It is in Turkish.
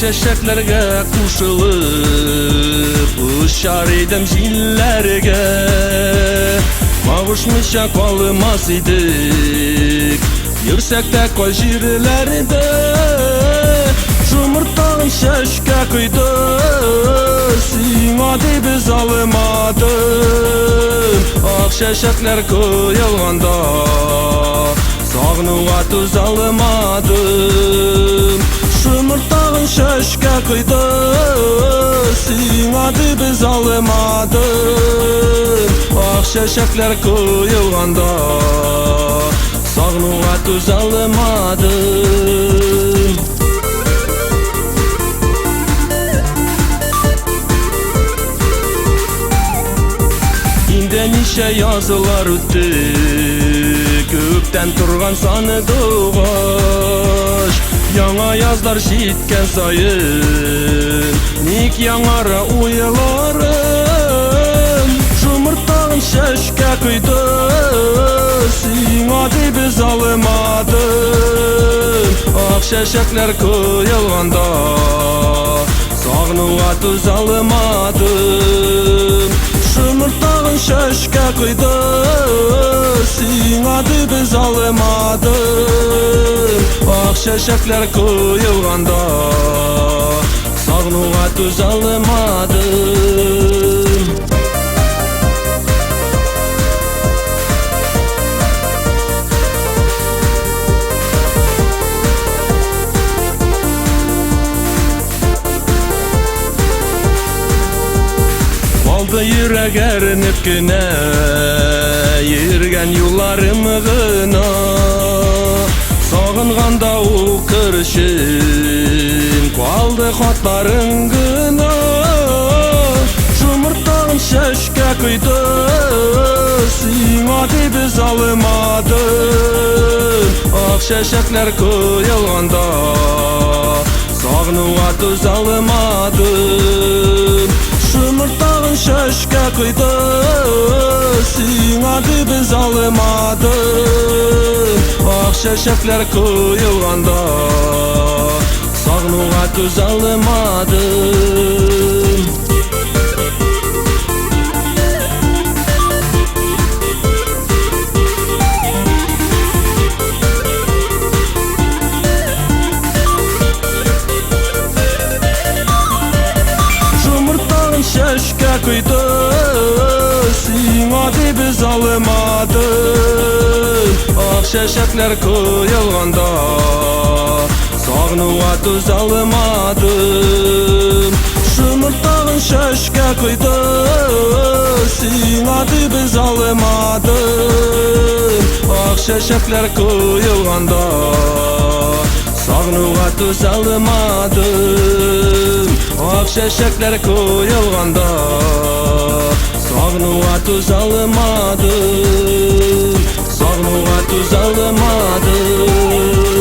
çeşeklerge kuşulup uçar idim jillerge. Kavuşmuşa kalmaz idik yüksekte koy jirlerde. Жұмыртағын шәшке құйды, сыймады біз алмадым. Ақ шәшәклер құйылғанда, сағынуға түз алмадым. Жұмыртағын шәшке құйды, сыймады біз алмадым. Ақ шәшәклер құйылғанда, сағынуға түз алмадым. Nişe yazılar öttü, kökten turgan sanı doğaş. Yana yazlar şitken sayın, nik yanara uyularım. Жұмыртағын şeşke kıydı, sığmadı biz almadım. Ak şeşekler kıyılganda, sağnuğa tuz almadım. Жұмыртағын шәшке құйды, сыймады біз алмадым. Ақ шәшәклер құйылғанда, сағынуға түз алмадым. Yürek erinip güne, yürgen yollarım gına. Sağınğanda o kırışın, kaldı xatların gına. Жұмыртағын şeşke kıydı, sığmadı biz almadım. Ak şeşekler kıyılganda, sağınуğa түз almadım. Жұмыртағын şeşke kıydı, sığmadı biz almadım. Ak şeşekler kıyılganda, sağınуğa түз almadım. Şeşke kıydı, sığmadı biz almadım. Ak şeşekler kıyılganda, sağınуğa түз almadım. Жұмыртағын şeşke kıydı, sığmadı biz almadım. Ak şeşekler kıyılganda, sağınуğa түз almadım. Ak şeşekler kıyılganda, sağınуğa түз almadım. Sağınуğa түз almadım.